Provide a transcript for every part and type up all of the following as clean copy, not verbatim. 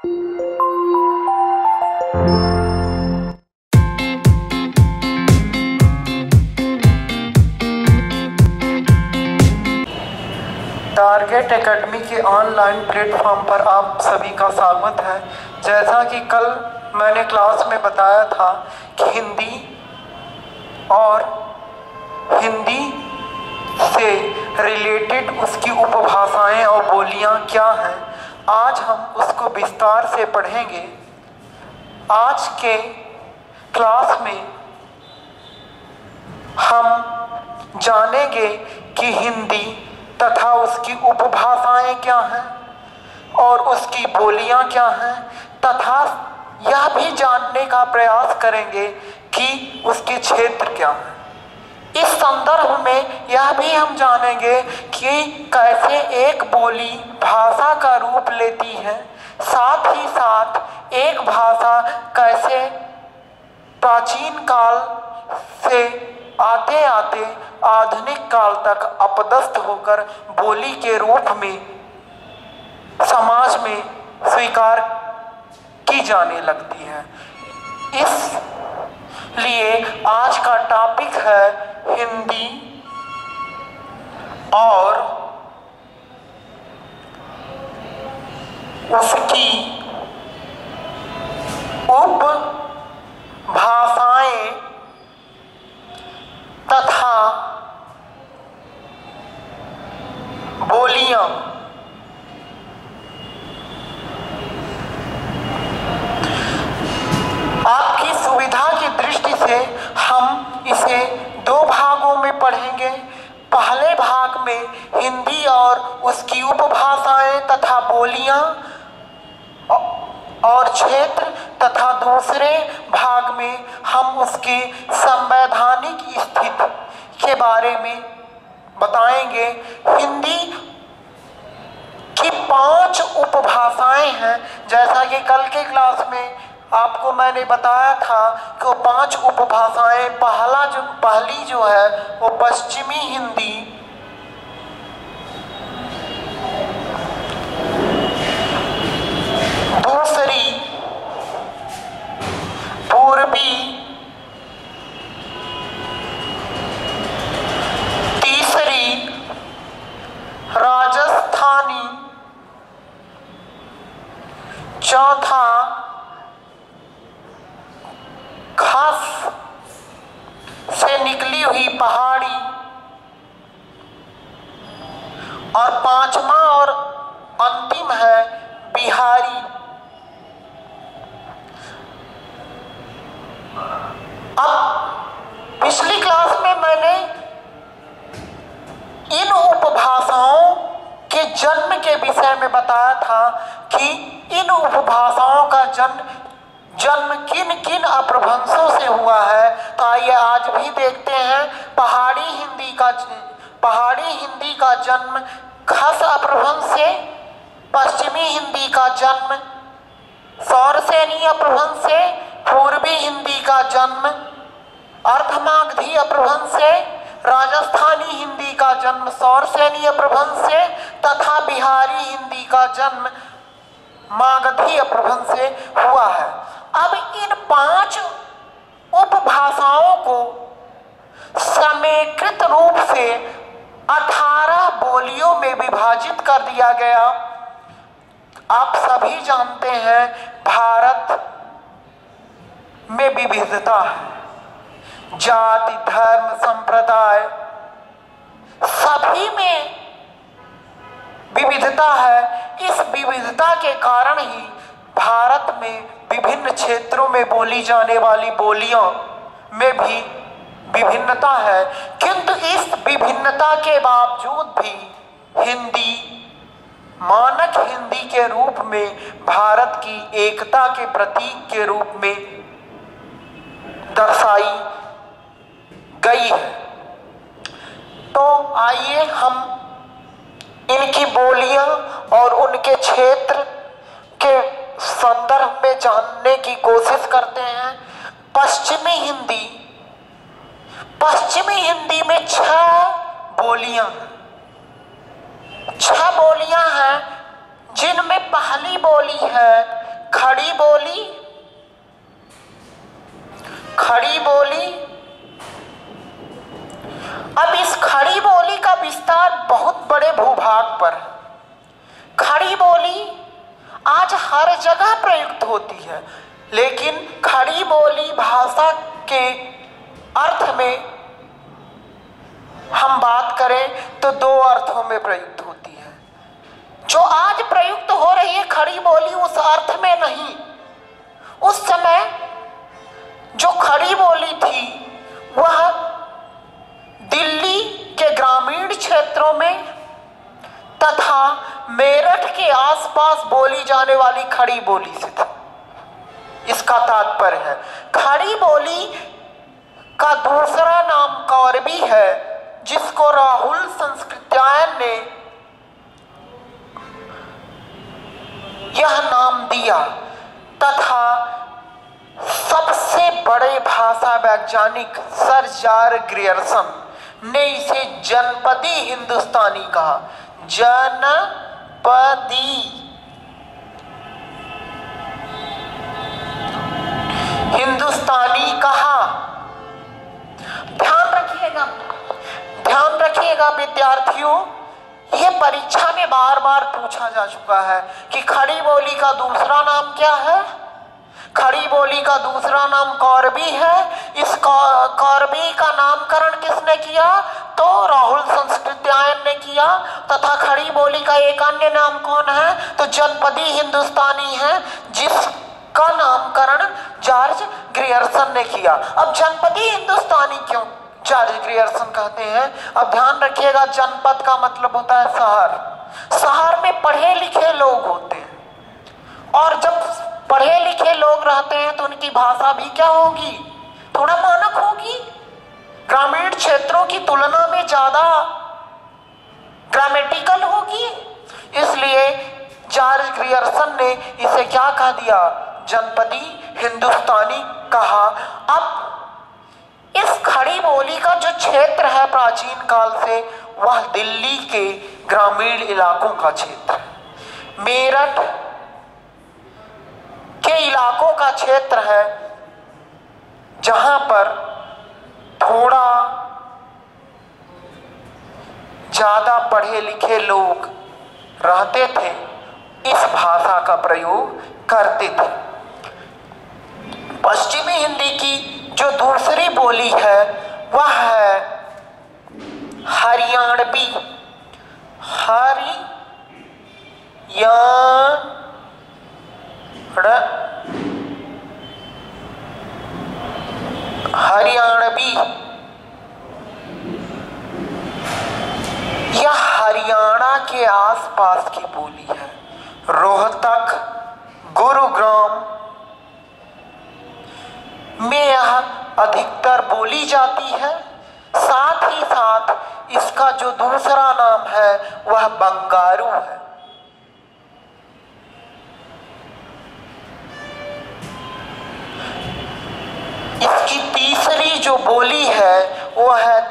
Target academy के online platform पर आप सभी का स्वागत है। जैसा कि कल मैंने क्लास में बताया था कि हिंदी और हिंदी से रिलेटेड उसकी उपभाषाएं और बोलियां क्या हैं, आज हम उसको विस्तार से पढ़ेंगे। आज के क्लास में हम जानेंगे कि हिंदी तथा उसकी उपभाषाएं क्या हैं और उसकी बोलियां क्या हैं, तथा यह भी जानने का प्रयास करेंगे कि उसके क्षेत्र क्या हैं। इस संदर्भ में यह भी हम जानेंगे कि कैसे एक बोली भाषा का रूप लेती है, साथ ही साथ एक भाषा कैसे प्राचीन काल से आते आते आधुनिक काल तक अपदस्थ होकर बोली के रूप में समाज में स्वीकार की जाने लगती है। इसलिए आज का टॉपिक है हिंदी और उसकी उपभाषाएं तथा बोलियां। आपकी सुविधा की दृष्टि से हम इसे दो भागों में पढ़ेंगे। पहले भाग में हिंदी और उसकी उपभाषाएं तथा बोलियां और क्षेत्र, तथा दूसरे भाग में हम उसकी संवैधानिक स्थिति के बारे में बताएंगे। हिंदी की 5 उपभाषाएं हैं। जैसा कि कल के क्लास में आपको मैंने बताया था कि वो 5 उपभाषाएं, पहली जो है वो पश्चिमी हिंदी, दूसरी पूर्वी, तीसरी राजस्थानी, चौथा खास से निकली हुई पहाड़ी, और 5वां और अंतिम है बिहारी। अब पिछली क्लास में मैंने इन उपभाषाओं के जन्म के विषय में बताया था कि इन उपभाषाओं का जन्म किन किन अपभ्रंशों से हुआ है। तो आइए आज भी देखते हैं। पहाड़ी हिंदी का जन्म खस अपभ्रंश से, पश्चिमी हिंदी का जन्म सौरसेनी अपभ्रंश से, पूर्वी हिंदी का जन्म अर्धमागधी अपभ्रंश से, राजस्थानी हिंदी का जन्म सौरसेनी अपभ्रंश से, तथा बिहारी हिंदी का जन्म मागधी अपभ्रंश से हुआ है। अब इन 5 उपभाषाओं को समेकित रूप से 18 बोलियों में विभाजित कर दिया गया। आप सभी जानते हैं भारत में विविधता है, जाति, धर्म, संप्रदाय सभी में विविधता है। इस विविधता के कारण ही भारत में विभिन्न क्षेत्रों में बोली जाने वाली बोलियों में भी विभिन्नता है, किंतु इस विभिन्नता के बावजूद भी हिंदी मानक हिंदी के रूप में भारत की एकता के प्रतीक के रूप में दर्शाई गई है। तो आइए हम इनकी बोलियां और उनके क्षेत्र के संदर्भ में जानने की कोशिश करते हैं। पश्चिमी हिंदी में 6 बोलियां हैं। 6 बोलियां हैं, जिनमें पहली बोली है खड़ी बोली, खड़ी बोली। अब इस खड़ी बोली का विस्तार बहुत बड़े भूभाग पर है। खड़ी बोली आज हर जगह प्रयुक्त होती है, लेकिन खड़ी बोली भाषा के अर्थ में हम बात करें तो दो अर्थों में प्रयुक्त होती है। जो आज प्रयुक्त हो रही है खड़ी बोली उस अर्थ में नहीं। उस समय जो खड़ी बोली थी वह दिल्ली के ग्रामीण क्षेत्रों में तथा मेरठ के आसपास बोली जाने वाली खड़ी बोली से थी। इसका तात्पर्य है खड़ी बोली का दूसरा नाम कौरवी है, जिसको राहुल संस्कृत्यायन ने यह नाम दिया तथा सबसे बड़े भाषा वैज्ञानिक सर जॉर्ज ग्रियर्सन ने इसे जनपदी हिंदुस्तानी कहा। जनपदी हिंदुस्तानी कहा। ध्यान रखिएगा विद्यार्थियों, यह परीक्षा में बार बार पूछा जा चुका है कि खड़ी बोली का दूसरा नाम क्या है। खड़ी बोली का दूसरा नाम कौरवी है। इस कौरवी का नामकरण किसने किया? तो राहुल संस्कृत्यायन ने किया। तथा खड़ी बोली का एक अन्य नाम कौन है? तो जनपदी हिंदुस्तानी है, जिसका नामकरण जॉर्ज ग्रियर्सन ने किया। अब जनपदी हिंदुस्तानी क्यों जॉर्ज ग्रियर्सन कहते हैं? अब ध्यान रखिएगा, जनपद का मतलब होता है शहर। शहर में पढ़े लिखे लोग होते हैं, और जब पढ़े लिखे लोग रहते हैं तो उनकी भाषा भी क्या होगी? थोड़ा मानक होगी। ग्रामीण क्षेत्रों की तुलना में ज्यादा ग्रामेटिकल होगी। इसलिए जॉर्ज ग्रियर्सन ने इसे क्या कह दिया? जनपदी हिंदुस्तानी कहा। अब इस खड़ी बोली का जो क्षेत्र है प्राचीन काल से, वह दिल्ली के ग्रामीण इलाकों का क्षेत्र है। मेरठ के इलाकों का क्षेत्र है, जहां पर थोड़ा ज्यादा पढ़े लिखे लोग रहते थे, इस भाषा का प्रयोग करते थे। पश्चिमी हिंदी की जो दूसरी बोली है वह है हरियाणवी। हरियाणवी यह हरियाणा के आसपास की बोली है। रोहतक, गुरुग्राम में यह अधिकतर बोली जाती है। साथ ही साथ इसका जो दूसरा नाम है वह बंगारू है। इसकी तीसरी जो बोली है वो है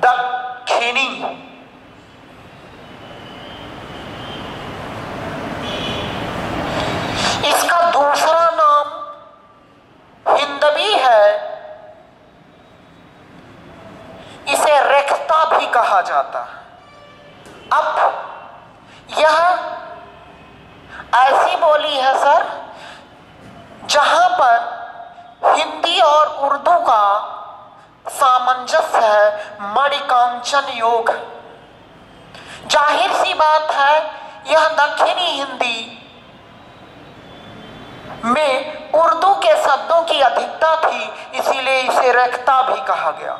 दक्षिणी। इसका दूसरा नाम हिंदवी है। इसे रेखता भी कहा जाता है। अब यह ऐसी बोली है सर, जहां पर हिंदी और उर्दू का सामंजस्य है, मणिकांचन योग। जाहिर सी बात है यह दक्षिणी हिंदी में उर्दू के शब्दों की अधिकता थी, इसीलिए इसे रेखता भी कहा गया।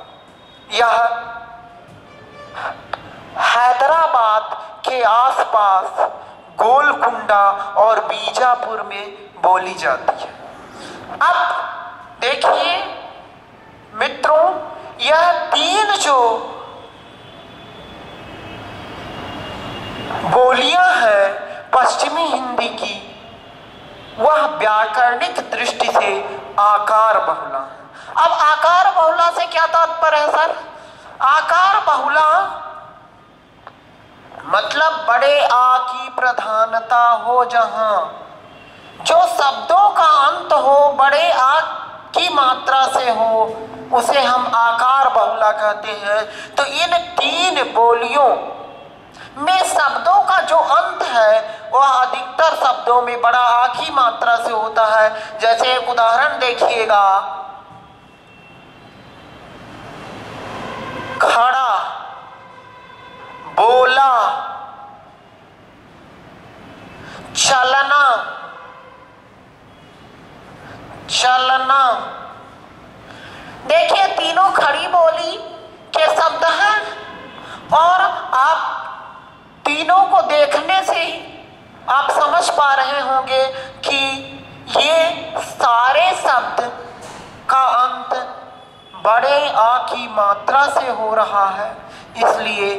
यह हैदराबाद के आसपास गोलकुंडा और बीजापुर में बोली जाती है। अब देखिए मित्रों, यह तीन जो बोलियां हैं पश्चिमी हिंदी की, वह व्याकरणिक दृष्टि से आकार बहुला है। अब आकार बहुला से क्या तात्पर्य है सर? आकार बहुला मतलब बड़े आ की प्रधानता हो जहां, जो शब्दों का अंत हो बड़े आग की मात्रा से हो, उसे हम आकार बहुला कहते हैं। तो इन तीन बोलियों में शब्दों का जो अंत है वह अधिकतर शब्दों में बड़ा आ की मात्रा से होता है। जैसे एक उदाहरण देखिएगा, खड़ा, बोला, चलना, चलना। देखिए तीनों खड़ी बोली के शब्द हैं और आप तीनों को देखने से ही आप समझ पा रहे होंगे कि ये सारे शब्द का अंत बड़े आ की मात्रा से हो रहा है। इसलिए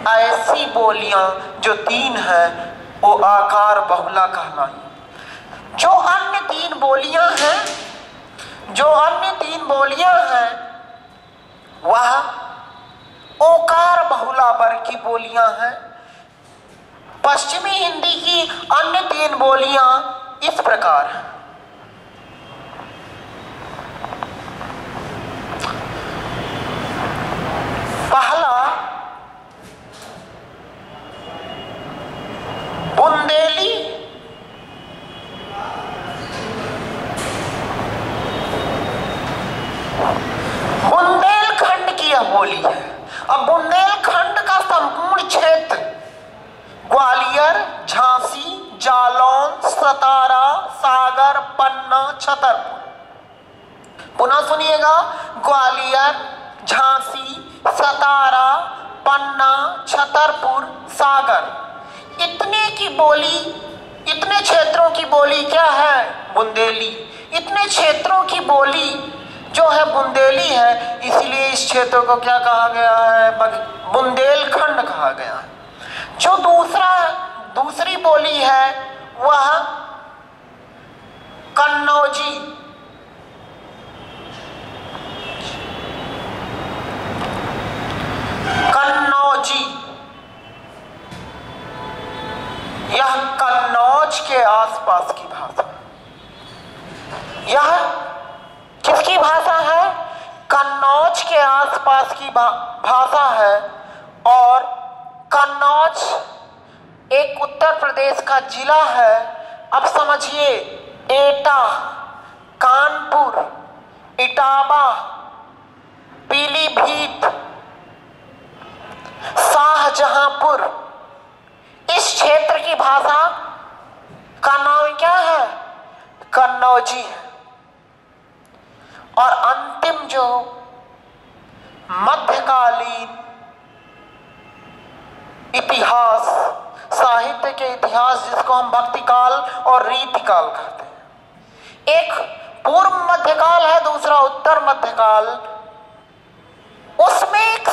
ऐसी बोलियां जो तीन हैं वो आकार बहुला कहलाई। जो अन्य तीन बोलियां हैं वह ओकार बहुला वर्ग की बोलियां हैं। पश्चिमी हिंदी की अन्य तीन बोलियां इस प्रकार हैं। पहला बुंदेली, बुंदेलखंड की यह बोली है। अब बुंदेलखंड का संपूर्ण क्षेत्र ग्वालियर, झांसी, जालौन, सतारा, सागर, पन्ना, छतरपुर। पुनः सुनिएगा, ग्वालियर, झांसी, सतारा, पन्ना, छतरपुर, सागर, इतने की बोली, इतने क्षेत्रों की बोली क्या है? बुंदेली। इतने क्षेत्रों की बोली जो है बुंदेली है, इसलिए इस क्षेत्र को क्या कहा गया है? बुंदेलखंड कहा गया है। जो दूसरी बोली है वह कन्नौजी, कन्नौजी। यह कन्नौज के आसपास की भाषा। यह किसकी भाषा है? कन्नौज के आसपास की भाषा है। और कन्नौज एक उत्तर प्रदेश का जिला है। अब समझिए, एटा, कानपुर, इटावा, पीलीभीत, शाहजहांपुर, इस क्षेत्र की भाषा का नाम क्या है? कन्नौजी है। और अंतिम जो मध्यकालीन इतिहास, साहित्य के इतिहास, जिसको हम भक्तिकाल और रीतिकाल कहते हैं, एक पूर्व मध्यकाल है, दूसरा उत्तर मध्यकाल, उसमें एक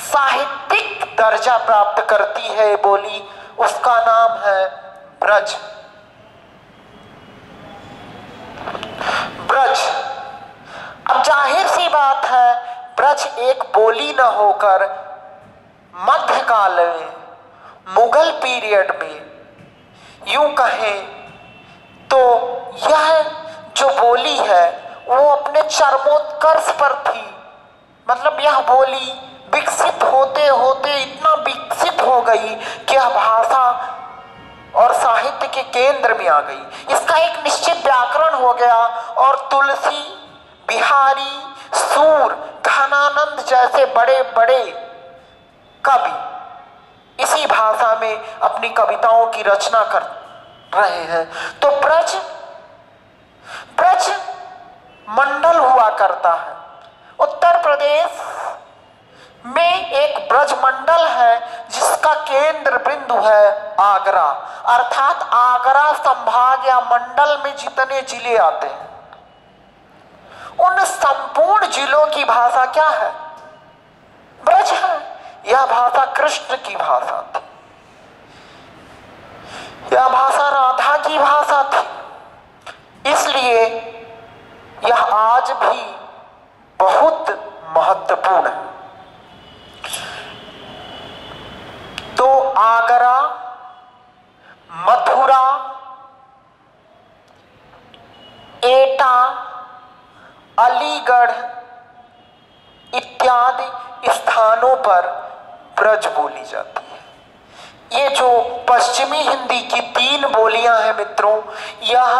साहित्यिक दर्जा प्राप्त करती है बोली, उसका नाम है ब्रज। ब्रज। अब जाहिर सी बात है, ब्रज एक बोली न होकर मध्यकाल में, मुगल पीरियड में, यूं कहें तो यह जो बोली है वो अपने चरमोत्कर्ष पर थी। मतलब यह बोली विकसित होते होते इतना विकसित हो गई कि यह भाषा और साहित्य के केंद्र में आ गई। इसका एक निश्चित व्याकरण हो गया और तुलसी, बिहारी, सूर, घनानंद जैसे बड़े बड़े कवि इसी भाषा में अपनी कविताओं की रचना कर रहे हैं। तो ब्रज मंडल हुआ करता है। उत्तर प्रदेश में एक ब्रज मंडल है जिसका केंद्र बिंदु है आगरा। अर्थात आगरा संभाग या मंडल में जितने जिले आते हैं उन संपूर्ण जिलों की भाषा क्या है? ब्रज है। यह भाषा कृष्ण की भाषा थी, यह भाषा राधा की भाषा थी। इसलिए यह आज भी बहुत महत्वपूर्ण है। तो आगरा, पर ब्रज बोली जाती है। ये जो पश्चिमी हिंदी की 3 बोलियां हैं मित्रों, यह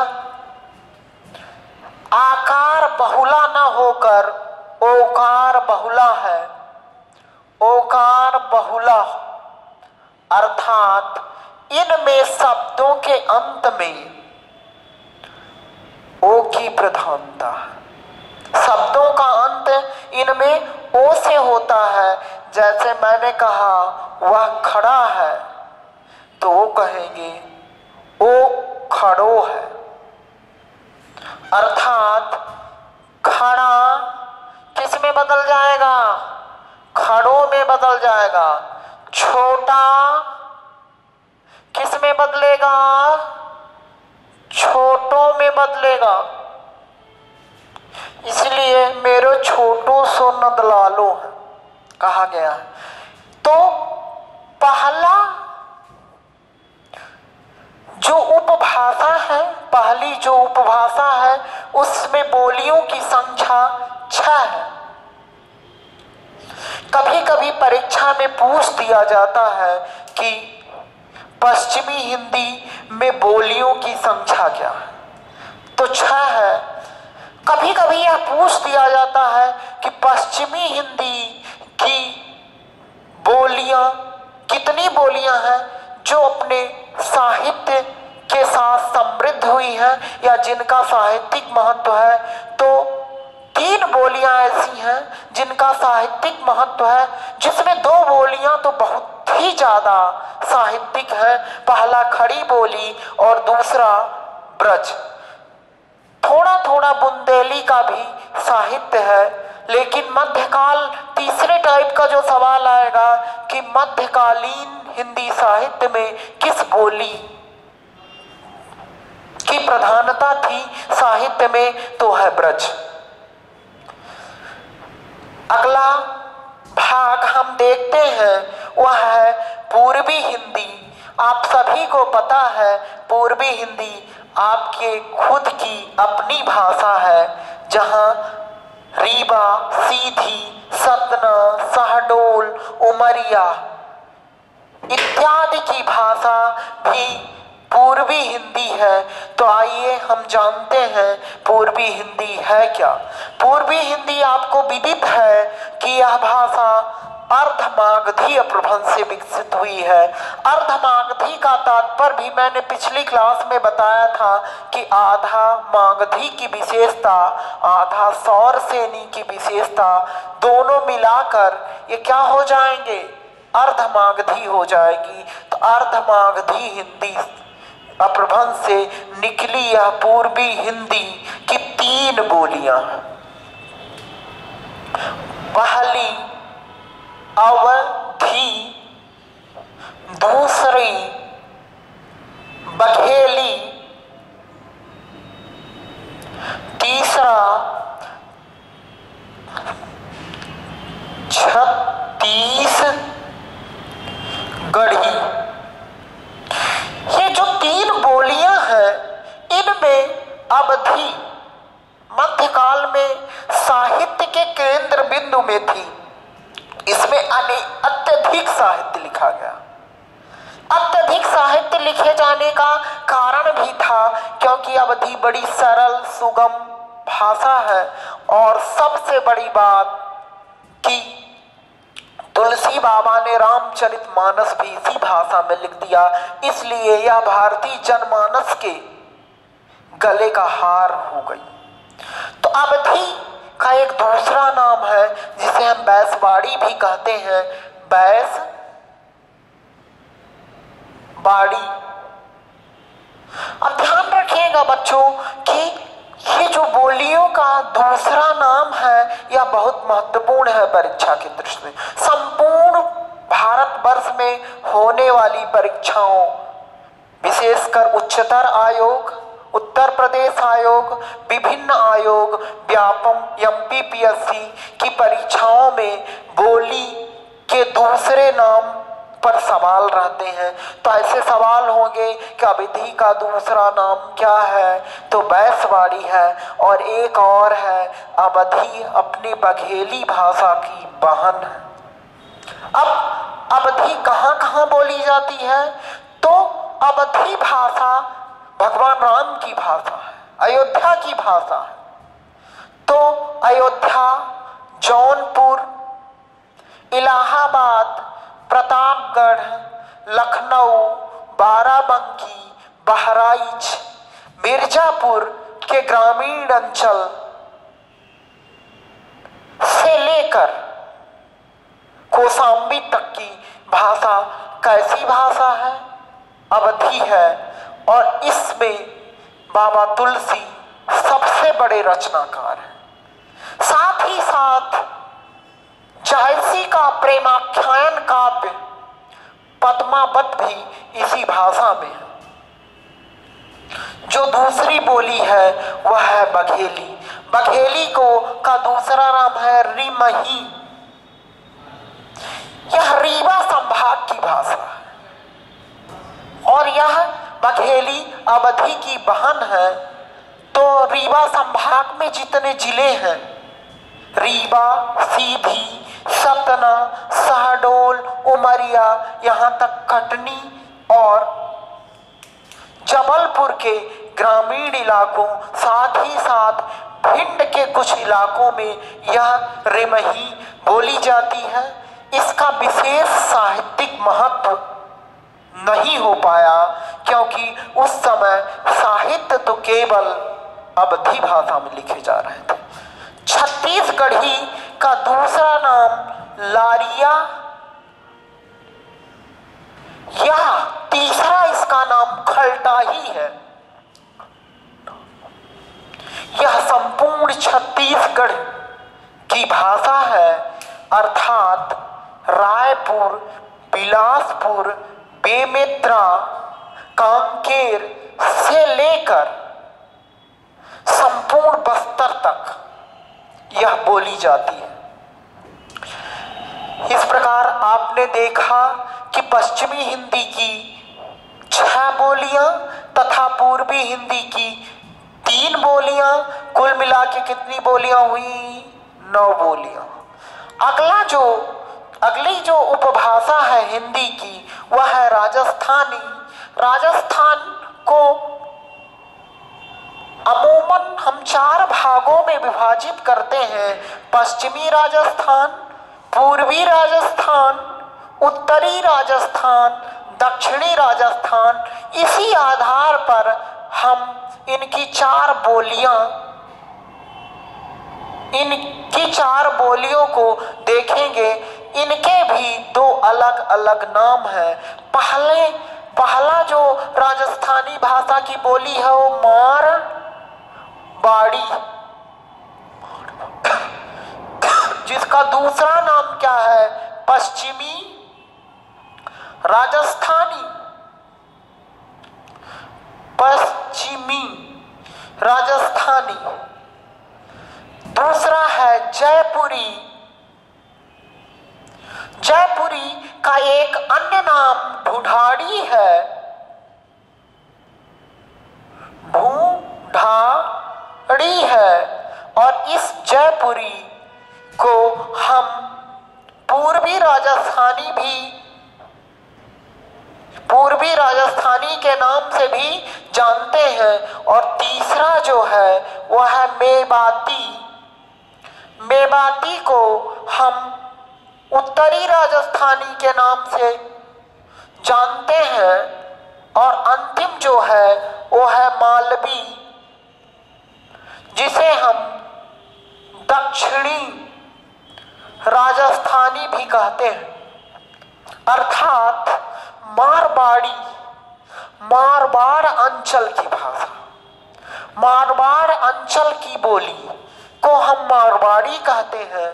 आकार बहुला न होकर ओकार बहुला है। ओकार बहुला अर्थात इनमें शब्दों के अंत में ओ की प्रधानता है। शब्दों का अंत इनमें ओ से होता है। जैसे मैंने कहा वह खड़ा है तो वो कहेंगे ओ खड़ो है, अर्थात खड़ा किस में बदल जाएगा? खड़ों में बदल जाएगा। छोटा किस में बदलेगा? छोटों में बदलेगा। इसलिए मेरे छोटो सो नदलालो कहा गया है। तो पहला जो उपभाषा है, पहली जो उपभाषा है, उसमें बोलियों की संख्या 6 है। कभी कभी परीक्षा में पूछ दिया जाता है कि पश्चिमी हिंदी में बोलियों की संख्या क्या है, तो 6 है। कभी कभी यह पूछ दिया जाता है कि पश्चिमी हिंदी की बोलियां कितनी बोलियां हैं जो अपने साहित्य के साथ समृद्ध हुई हैं या जिनका साहित्यिक महत्व है। तो 3 बोलियां ऐसी हैं जिनका साहित्यिक महत्व है, जिसमें 2 बोलियां तो बहुत ही ज्यादा साहित्यिक है। पहला खड़ी बोली और दूसरा ब्रज। थोड़ा थोड़ा बुंदेली का भी साहित्य है, लेकिन मध्यकाल तीसरे टाइप का जो सवाल आएगा कि मध्यकालीन हिंदी साहित्य में किस बोली की प्रधानता थी साहित्य में, तो है ब्रज। अगला भाग हम देखते हैं वह है पूर्वी हिंदी। आप सभी को पता है पूर्वी हिंदी आपके खुद की अपनी भाषा है, जहां रीवा, सीधी, सतना, शहडोल, उमरिया इत्यादि की भाषा भी पूर्वी हिंदी है। तो आइए हम जानते हैं पूर्वी हिंदी है क्या। पूर्वी हिंदी आपको विदित है कि यह भाषा अर्धमागधी अपभ्रंश से विकसित हुई है। अर्धमागधी का तात्पर्य भी मैंने पिछली क्लास में बताया था कि आधा मागधी की विशेषता, आधा सौर सेनी की विशेषता, दोनों मिलाकर ये क्या हो जाएंगे? अर्धमागधी हो जाएगी। तो अर्धमागधी हिंदी अपभ्रंश से निकली यह पूर्वी हिंदी की 3 बोलियां। पहली अवधी, दूसरी बघेली, तीसरा छत्तीसगढ़ी। ये जो 3 बोलियां हैं, इनमें अवधी मध्यकाल में साहित्य के केंद्र बिंदु में थी। इसमें अत्यधिक साहित्य लिखा गया। अत्यधिक साहित्य लिखे जाने का कारण भी था क्योंकि अवधी बड़ी सरल सुगम भाषा है, और सबसे बड़ी बात कि तुलसी बाबा ने रामचरितमानस भी इसी भाषा में लिख दिया, इसलिए यह भारतीय जनमानस के गले का हार हो गई। तो अवधी का एक दूसरा नाम है जिसे हम बैसवाड़ी भी कहते हैं। बैसवाड़ी। अब ध्यान रखिएगा बच्चों कि ये जो बोलियों का दूसरा नाम है यह बहुत महत्वपूर्ण है परीक्षा की दृष्टि से। संपूर्ण भारतवर्ष में होने वाली परीक्षाओं, विशेषकर उच्चतर आयोग, उत्तर प्रदेश आयोग, विभिन्न आयोग, व्यापम, एमपीपीएससी की परीक्षाओं में बोली के दूसरे नाम पर सवाल रहते हैं। तो ऐसे सवाल होंगे कि अवधी का दूसरा नाम क्या है, तो बैसवाड़ी है, और एक और है अवधी अपनी बघेली भाषा की बहन है। अब अवधी कहाँ कहाँ बोली जाती है? तो अवधी भाषा भगवान राम की भाषा है, अयोध्या की भाषा है। तो अयोध्या, जौनपुर, इलाहाबाद, प्रतापगढ़, लखनऊ, बाराबंकी, बहराइच, मिर्जापुर के ग्रामीण अंचल से लेकर कौशाम्बी तक की भाषा कैसी भाषा है? अवधी है। और इसमें बाबा तुलसी सबसे बड़े रचनाकार हैं। साथ ही साथ जायसी का प्रेमाख्यान काव्य पद्मावत भी इसी भाषा में है। जो दूसरी बोली है वह है बघेली। बघेली का दूसरा नाम है रिमही। यह रीवा संभाग की भाषा है और यह बघेली अवधी की बहन है। तो रीवा संभाग में जितने जिले हैं, रीवा, सीधी, सतना, शहडोल, उमरिया, यहाँ तक कटनी और जबलपुर के ग्रामीण इलाकों, साथ ही साथ भिंड के कुछ इलाकों में यह रिमही बोली जाती है। इसका विशेष साहित्यिक महत्व नहीं हो पाया क्योंकि उस समय साहित्य तो केवल अवधी भाषा में लिखे जा रहे थे। छत्तीसगढ़ी का दूसरा नाम लारिया या तीसरा इसका नाम खलटाही है। यह संपूर्ण छत्तीसगढ़ की भाषा है, अर्थात रायपुर, बिलासपुर, बेमेतरा, कांकेर से लेकर संपूर्ण बस्तर तक यह बोली जाती है। इस प्रकार आपने देखा कि पश्चिमी हिंदी की 6 बोलियां तथा पूर्वी हिंदी की 3 बोलियां, कुल मिला के कितनी बोलियां हुई? 9 बोलियां। अगली जो उपभाषा है हिंदी की वह है राजस्थानी। राजस्थान को अमूमन हम 4 भागों में विभाजित करते हैं: पश्चिमी राजस्थान, पूर्वी राजस्थान, उत्तरी राजस्थान, दक्षिणी राजस्थान। इसी आधार पर हम इनकी 4 बोलियों को देखेंगे। इनके भी 2 अलग अलग नाम हैं। पहला जो राजस्थानी भाषा की बोली है वो मारवाड़ी, जिसका दूसरा नाम क्या है? पश्चिमी राजस्थानी। पश्चिमी राजस्थानी। दूसरा है जयपुरी। जयपुरी का एक अन्य नाम ढूढ़ाड़ी है। ढूढ़ाड़ी है। और इस जयपुरी को हम पूर्वी राजस्थानी के नाम से भी जानते हैं। और तीसरा जो है वह है मेवाती। मेवाती को हम उत्तरी राजस्थानी के नाम से जानते हैं। और अंतिम जो है वो है मालवी, जिसे हम दक्षिणी राजस्थानी भी कहते हैं, अर्थात मारवाड़ी, मारवाड़ अंचल की भाषा, मारवाड़ अंचल की बोली को हम मारवाड़ी कहते हैं।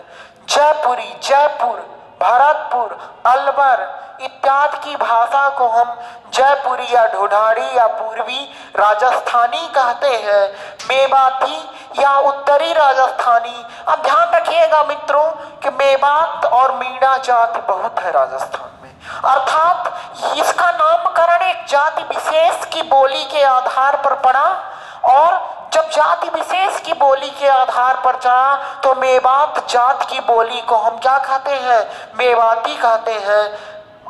जयपुरी, जयपुर, भरतपुर, अलवर इत्यादि की भाषा को हम जयपुरी या ढूढ़ाड़ी या पूर्वी राजस्थानी कहते हैं। मेवाती या उत्तरी राजस्थानी। अब ध्यान रखिएगा मित्रों कि मेवात और मीणा जाति बहुत है राजस्थान में, अर्थात इसका नामकरण एक जाति विशेष की बोली के आधार पर पड़ा। और जब जाति विशेष की बोली के आधार पर चढ़ा तो मेवात जात की बोली को हम क्या कहते हैं? मेवाती कहते हैं।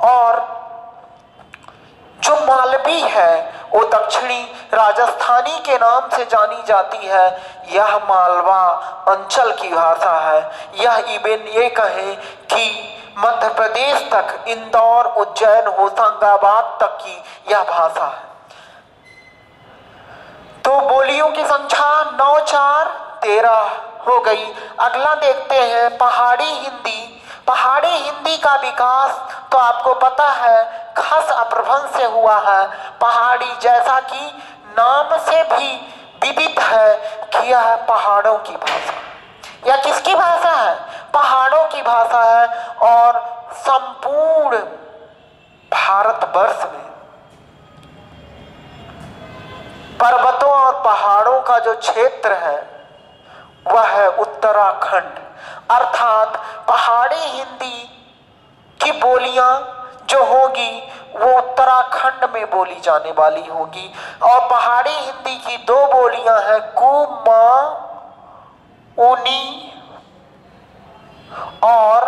और जो मालवी है वो दक्षिणी राजस्थानी के नाम से जानी जाती है। यह मालवा अंचल की भाषा है। यह इवन ये कहें कि मध्य प्रदेश तक, इंदौर, उज्जैन, होशंगाबाद तक की यह भाषा है। तो बोलियों की संख्या 9, 4, 13 हो गई। अगला देखते हैं पहाड़ी हिंदी। पहाड़ी हिंदी का विकास तो आपको पता है खस अपभ्रंश से हुआ है। पहाड़ी जैसा कि नाम से भी विदित है कि यह पहाड़ों की भाषा, यह किसकी भाषा है? पहाड़ों की भाषा है। और संपूर्ण भारतवर्ष में पर्वतों और पहाड़ों का जो क्षेत्र है वह है उत्तराखंड। अर्थात पहाड़ी हिंदी की बोलियां जो होगी वो उत्तराखंड में बोली जाने वाली होगी। और पहाड़ी हिंदी की 2 बोलियां हैं, कुमाऊनी और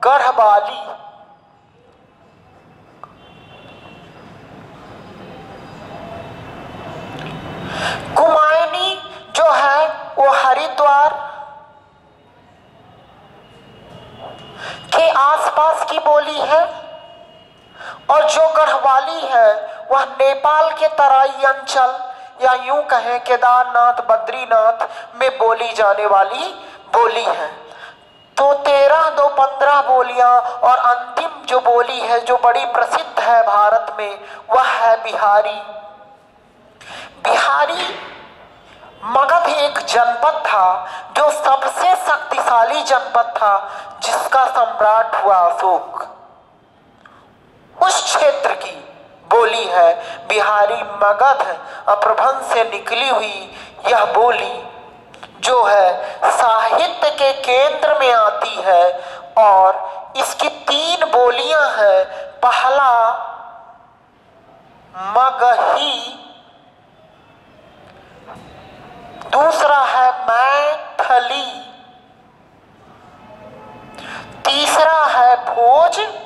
गढ़वाली। कुमाऊनी जो है वो हरिद्वार के आसपास की बोली है। और जो गढ़वाली है वह नेपाल के तराई अंचल या यूं कहें केदारनाथ, बद्रीनाथ में बोली जाने वाली बोली है। तो 13, 2, 15 बोलियां। और अंतिम जो बोली है जो बड़ी प्रसिद्ध है भारत में वह है बिहारी। बिहारी मगध एक जनपद था जो सबसे शक्तिशाली जनपद था, जिसका सम्राट हुआ अशोक। उस क्षेत्र की बोली है बिहारी। मगध अपभ्रंश से निकली हुई यह बोली जो है साहित्य के केंद्र में आती है। और इसकी 3 बोलियां हैं। पहला मगही, दूसरा है मैथिली, तीसरा है भोजपुरी।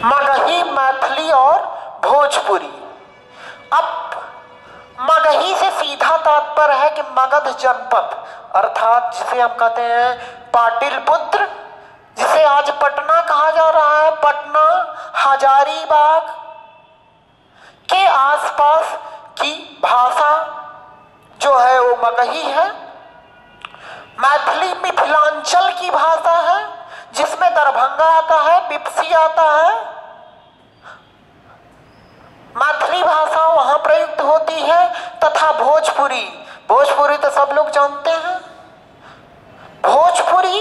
मगही, मैथिली और भोजपुरी। अब मगही से सीधा तात्पर्य है कि मगध जनपद, अर्थात जिसे हम कहते हैं पाटिलपुत्र, जिसे आज पटना कहा जा रहा है। पटना, हजारीबाग के आसपास की भाषा जो है वो मगही है। मैथिली मिथिलांचल की भाषा है जिसमें दरभंगा आता है, बिपसी आता है। मैथिली भाषा वहां प्रयुक्त होती है। तथा भोजपुरी, भोजपुरी तो सब लोग जानते हैं। भोजपुरी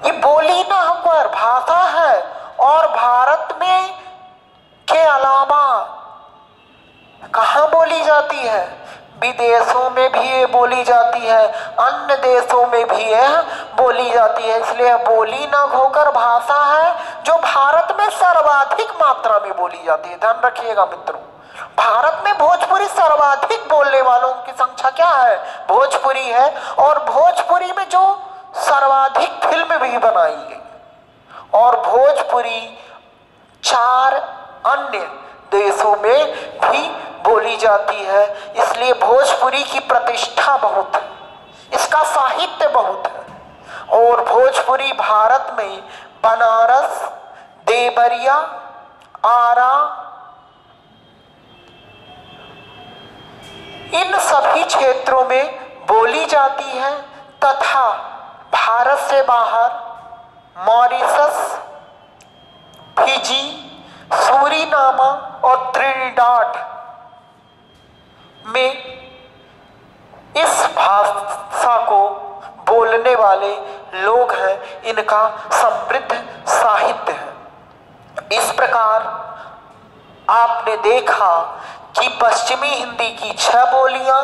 ये बोली ना होकर भाषा है। और भारत में के अलावा कहाँ बोली जाती है? विदेशों में भी ये बोली जाती है, अन्य देशों में भी यह बोली जाती है। इसलिए बोली न होकर भाषा है जो भारत में सर्वाधिक मात्रा में बोली जाती है। ध्यान रखिएगा मित्रों, भारत में भोजपुरी सर्वाधिक बोलने वालों की संख्या क्या है? भोजपुरी है। और भोजपुरी में जो सर्वाधिक फिल्म भी बनाई गई। और भोजपुरी 4 अन्य देशों में भी बोली जाती है। इसलिए भोजपुरी की प्रतिष्ठा बहुत है, इसका साहित्य बहुत है। और भोजपुरी भारत में बनारस, देवरिया, आरा, इन सभी क्षेत्रों में बोली जाती है। तथा भारत से बाहर मॉरिशस, फिजी, सूरीनामा और त्रिनिडाद में इस भाषा को बोलने वाले लोग हैं। इनका समृद्ध साहित्य है। इस प्रकार आपने देखा कि पश्चिमी हिंदी की 6 बोलियां,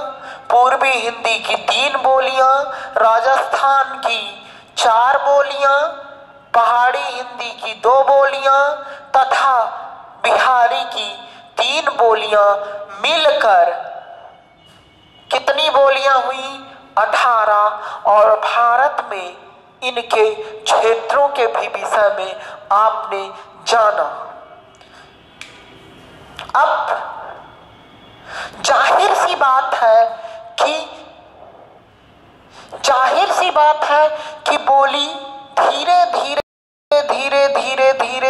पूर्वी हिंदी की 3 बोलियां, राजस्थान की 4 बोलियां, पहाड़ी हिंदी की 2 बोलियां तथा बिहारी की 3 बोलियां मिलकर कितनी बोलियां हुई? 18। और भारत में इनके क्षेत्रों के भी विषय में आपने जाना। अब जाहिर सी बात है कि बोली धीरे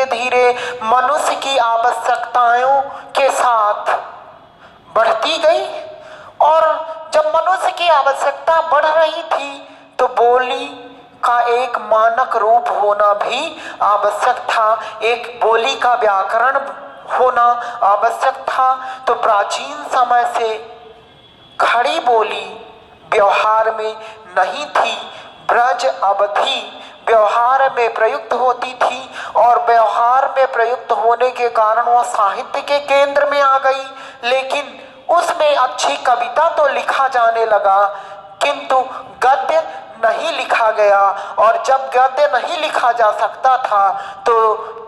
धीरे मनुष्य की आवश्यकताओं के साथ बढ़ती गई। और जब मनुष्य की आवश्यकता बढ़ रही थी तो बोली का एक मानक रूप होना भी आवश्यक था, एक बोली का व्याकरण होना आवश्यक था। तो प्राचीन समय से खड़ी बोली व्यवहार में नहीं थी, ब्रज अवधि व्यवहार में प्रयुक्त होती थी और व्यवहार में प्रयुक्त होने के कारण वह साहित्य के केंद्र में आ गई। लेकिन उसमें अच्छी कविता तो लिखा जाने लगा, किंतु गद्य नहीं लिखा गया। और जब गद्य नहीं लिखा जा सकता था तो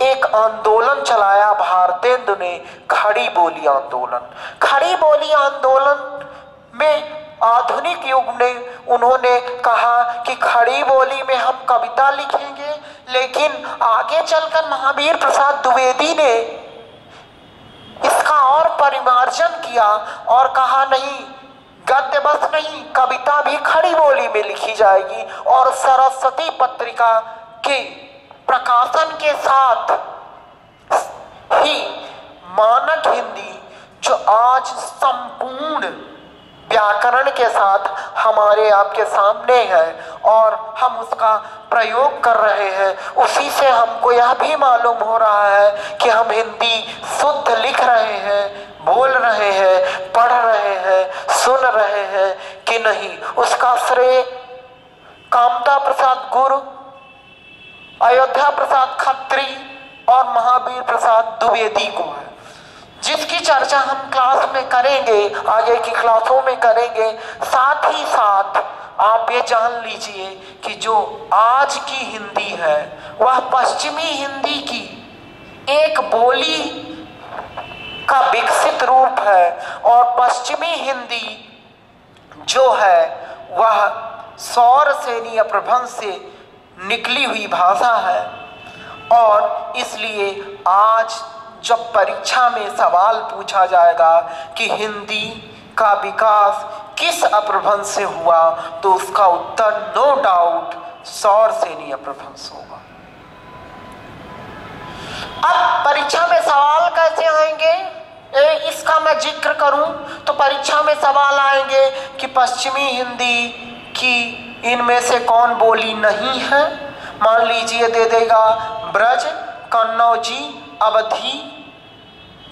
एक आंदोलन चलाया भारतेंदु ने, खड़ी बोली आंदोलन। खड़ी बोली आंदोलन में आधुनिक युग में उन्होंने कहा कि खड़ी बोली में हम कविता लिखेंगे, लेकिन आगे चलकर महावीर प्रसाद द्विवेदी ने इसका और परिमार्जन किया और कहा नहीं, गद्य बस नहीं, कविता भी खड़ी बोली में लिखी जाएगी। और सरस्वती पत्रिका के प्रकाशन के साथ ही मानक हिंदी जो आज संपूर्ण व्याकरण के साथ हमारे आपके सामने है और हम उसका प्रयोग कर रहे हैं, उसी से हमको यह भी मालूम हो रहा है कि हम हिंदी शुद्ध लिख रहे हैं, बोल रहे हैं, पढ़ रहे हैं, सुन रहे हैं कि नहीं। उसका श्रेय कामता प्रसाद गुरु, अयोध्या प्रसाद खत्री और महावीर प्रसाद द्विवेदी को है, जिसकी चर्चा हम क्लास में करेंगे, आगे की क्लासों में करेंगे। साथ ही साथ आप ये जान लीजिए कि जो आज की हिंदी है वह पश्चिमी हिंदी की एक बोली का विकसित रूप है। और पश्चिमी हिंदी जो है वह सौरसेनी अपभ्रंश से निकली हुई भाषा है। और इसलिए आज जब परीक्षा में सवाल पूछा जाएगा कि हिंदी का विकास किस अपभ्रंश से हुआ, तो उसका उत्तर नो डाउट सौरसेनी अपभ्रंश होगा। अब परीक्षा में सवाल कैसे आएंगे, इसका मैं जिक्र करूं तो परीक्षा में सवाल आएंगे कि पश्चिमी हिंदी की इनमें से कौन बोली नहीं है। मान लीजिए दे देगा ब्रज, कन्नौजी, अवधी,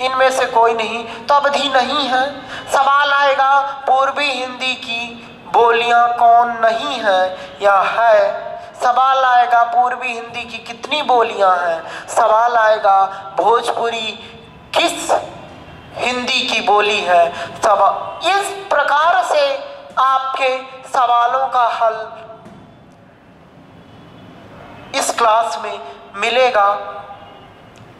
इनमें से कोई नहीं, तो अवधी नहीं है। सवाल आएगा पूर्वी हिंदी की बोलियां कौन नहीं है या है। सवाल आएगा पूर्वी हिंदी की कितनी बोलियां हैं। सवाल आएगा भोजपुरी किस हिंदी की बोली है। इस प्रकार से आपके सवालों का हल इस क्लास में मिलेगा।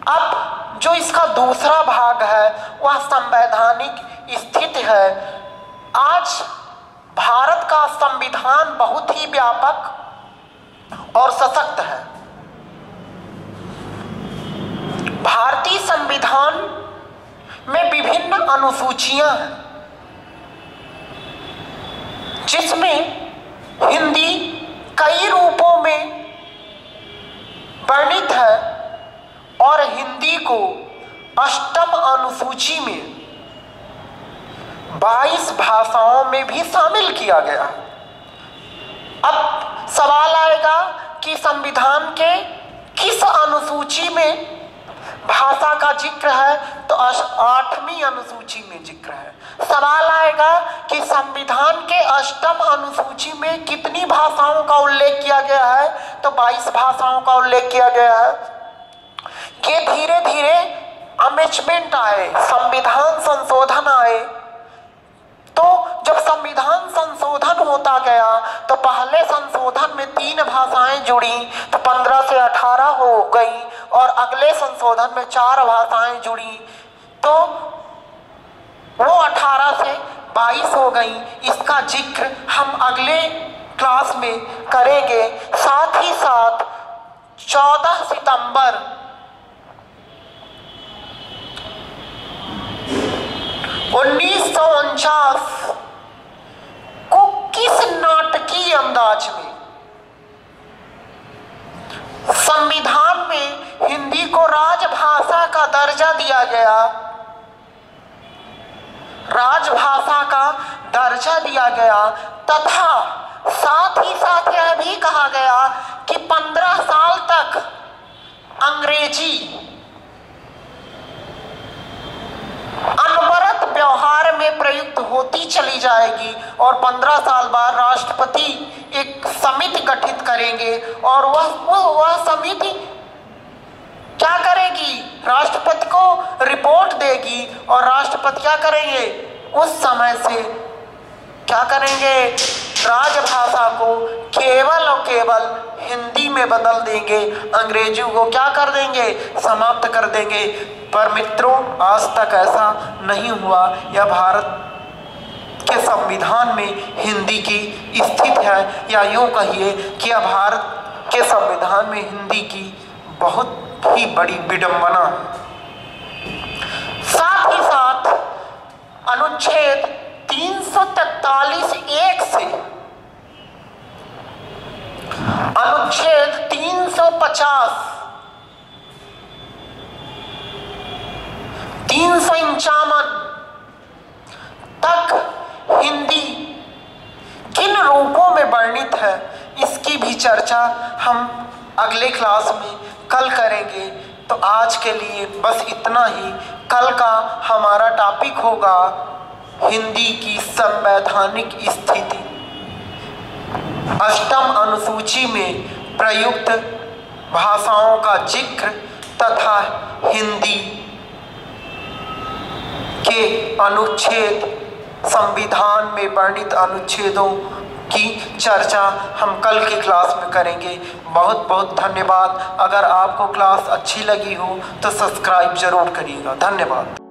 अब जो इसका दूसरा भाग है वह संवैधानिक स्थिति है। आज भारत का संविधान बहुत ही व्यापक और सशक्त है। भारतीय संविधान में विभिन्न अनुसूचियां हैं, जिसमें हिंदी कई रूपों में वर्णित है और हिंदी को अष्टम अनुसूची में 22 भाषाओं में भी शामिल किया गया। अब सवाल आएगा कि संविधान के किस अनुसूची में भाषा का जिक्र है, तो 8वीं अनुसूची में जिक्र है। सवाल आएगा कि संविधान के अष्टम अनुसूची में कितनी भाषाओं का उल्लेख किया गया है, तो 22 भाषाओं का उल्लेख किया गया है। ये धीरे धीरे अमेंडमेंट आए, संविधान संशोधन आए। तो जब संविधान संशोधन होता गया तो पहले संशोधन में 3 भाषाएं जुड़ी, तो 15 से 18 हो गई और अगले संशोधन में 4 भाषाएं जुड़ी तो वो 18 से 22 हो गई। इसका जिक्र हम अगले क्लास में करेंगे। साथ ही साथ 14 सितंबर 1949 को किस नाटकीय अंदाज में संविधान में हिंदी को राजभाषा का दर्जा दिया गया, राजभाषा का दर्जा दिया गया, तथा साथ ही साथ यह भी कहा गया कि 15 साल तक अंग्रेजी अनवरत व्यवहार में प्रयुक्त होती चली जाएगी और 15 साल बाद राष्ट्रपति एक समिति गठित करेंगे और वह समिति क्या करेगी, राष्ट्रपति को रिपोर्ट देगी और राष्ट्रपति क्या करेंगे, उस समय से क्या करेंगे, राजभाषा को केवल और केवल हिंदी में बदल देंगे, अंग्रेजी को क्या कर देंगे, समाप्त कर देंगे। पर मित्रों, आज तक ऐसा नहीं हुआ। यह भारत के संविधान में हिंदी की स्थिति है, या यूँ कहिए कि यह भारत के संविधान में हिंदी की बहुत ही बड़ी विडंबना है। साथ ही साथ अनुच्छेद 343(1) से अनुच्छेद 350, 351 तक हिंदी किन रूपों में वर्णित है, इसकी भी चर्चा हम अगले क्लास में कल करेंगे। तो आज के लिए बस इतना ही। कल का हमारा टॉपिक होगा हिंदी की संवैधानिक स्थिति, 8वीं अनुसूची में प्रयुक्त भाषाओं का जिक्र तथा हिंदी के अनुच्छेद, संविधान में वर्णित अनुच्छेदों की चर्चा हम कल के क्लास में करेंगे। बहुत बहुत धन्यवाद। अगर आपको क्लास अच्छी लगी हो तो सब्सक्राइब जरूर करिएगा। धन्यवाद।